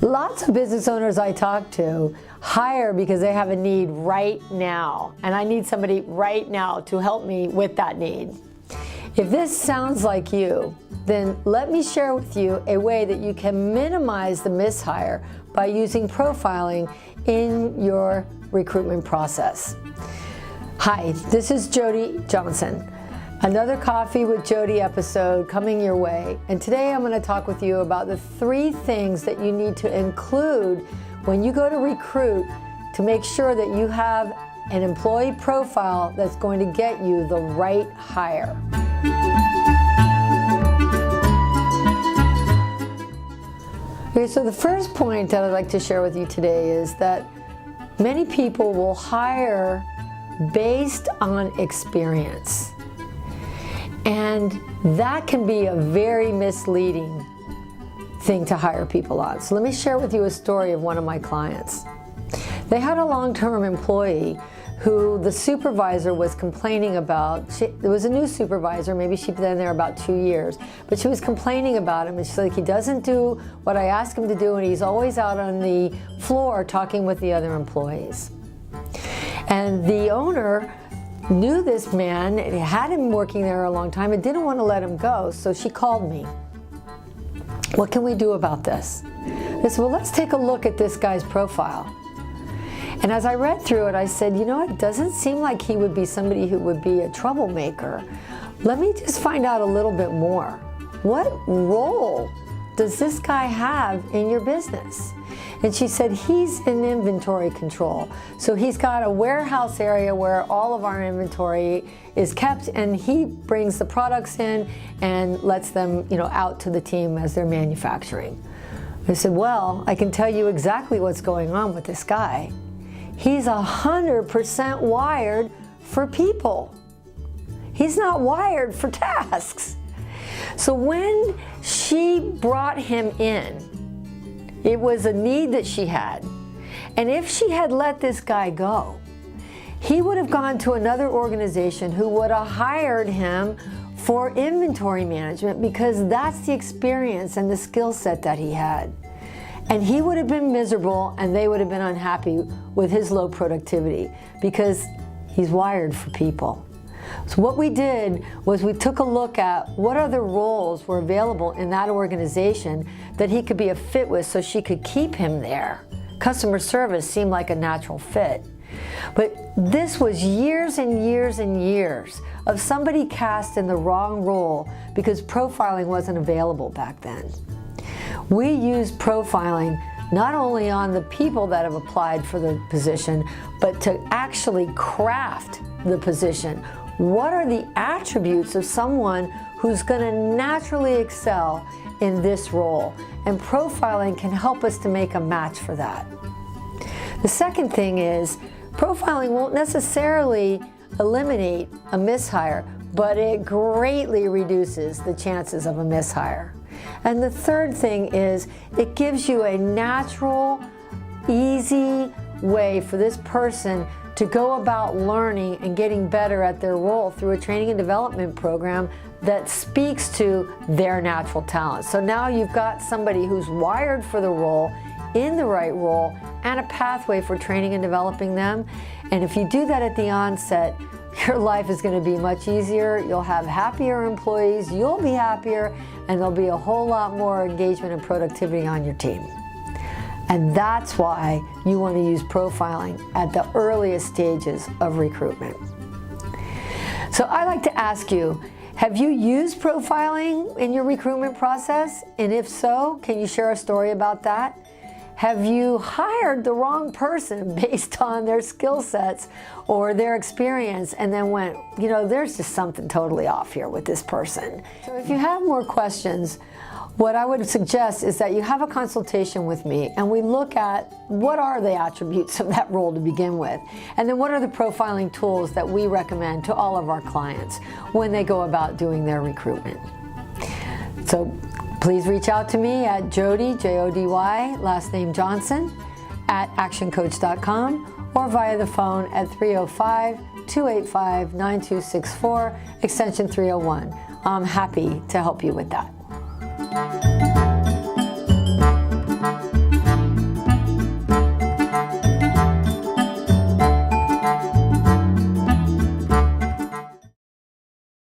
Lots of business owners I talk to hire because they have a need right now, and I need somebody right now to help me with that need. If this sounds like you, then let me share with you a way that you can minimize the mishire by using profiling in your recruitment process. Hi, this is Jody Johnson. Another Coffee with Jody episode coming your way, and today I'm going to talk with you about the 3 things that you need to include when you go to recruit to make sure that you have an employee profile that's going to get you the right hire. Okay, so the first point that I'd like to share with you today is that many people will hire based on experience. And that can be a very misleading thing to hire people on. So let me share with you a story of one of my clients. They had a long-term employee who the supervisor was complaining about. There was a new supervisor, maybe she'd been there about 2 years, but she was complaining about him, and she's like, he doesn't do what I ask him to do, and he's always out on the floor talking with the other employees. And the owner knew this man, and had him working there a long time, and didn't want to let him go, so she called me. What can we do about this? I said, well, let's take a look at this guy's profile. And as I read through it, I said, you know, it doesn't seem like he would be somebody who would be a troublemaker. Let me just find out a little bit more. What role does this guy have in your business? And she said, he's in inventory control. So he's got a warehouse area where all of our inventory is kept, and he brings the products in and lets them, out to the team as they're manufacturing. I said, well, I can tell you exactly what's going on with this guy. He's 100% wired for people. He's not wired for tasks. So when she brought him in, it was a need that she had. And if she had let this guy go, he would have gone to another organization who would have hired him for inventory management, because that's the experience and the skill set that he had. And he would have been miserable, and they would have been unhappy with his low productivity, because he's wired for people. So what we did was we took a look at what other roles were available in that organization that he could be a fit with, so she could keep him there. Customer service seemed like a natural fit. But this was years and years and years of somebody cast in the wrong role because profiling wasn't available back then. We use profiling not only on the people that have applied for the position, but to actually craft the position. What are the attributes of someone who's going to naturally excel in this role? And profiling can help us to make a match for that. The second thing is, profiling won't necessarily eliminate a mishire, but it greatly reduces the chances of a mishire. And the third thing is, it gives you a natural, easy way for this person to go about learning and getting better at their role through a training and development program that speaks to their natural talents. So now you've got somebody who's wired for the role, in the right role, and a pathway for training and developing them. And if you do that at the onset, your life is going to be much easier. You'll have happier employees, you'll be happier, and there'll be a whole lot more engagement and productivity on your team. And that's why you want to use profiling at the earliest stages of recruitment. So I like to ask you, have you used profiling in your recruitment process? And if so, can you share a story about that? Have you hired the wrong person based on their skill sets or their experience, and then went, there's just something totally off here with this person? So if you have more questions, what I would suggest is that you have a consultation with me, and we look at what are the attributes of that role to begin with, and then what are the profiling tools that we recommend to all of our clients when they go about doing their recruitment. So please reach out to me at Jody, Jody, last name Johnson, at actioncoach.com, or via the phone at 305-285-9264, extension 301. I'm happy to help you with that.